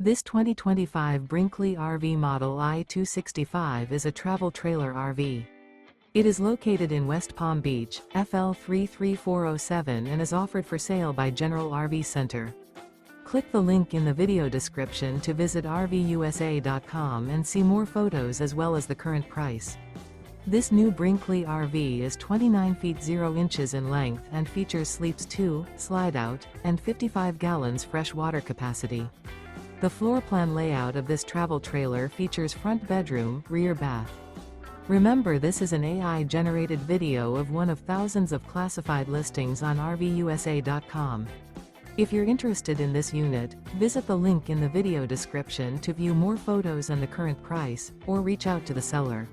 This 2025 Brinkley RV Model I 265 is a travel trailer RV. It is located in West Palm Beach, FL 33407 and is offered for sale by General RV Center. Click the link in the video description to visit RVUSA.com and see more photos as well as the current price. This new Brinkley RV is 29 feet 0 inches in length and features sleeps 2, slide-out, and 55 gallons fresh water capacity. The floor plan layout of this travel trailer features front bedroom, rear bath. Remember, this is an AI-generated video of one of thousands of classified listings on RVUSA.com. If you're interested in this unit, visit the link in the video description to view more photos and the current price, or reach out to the seller.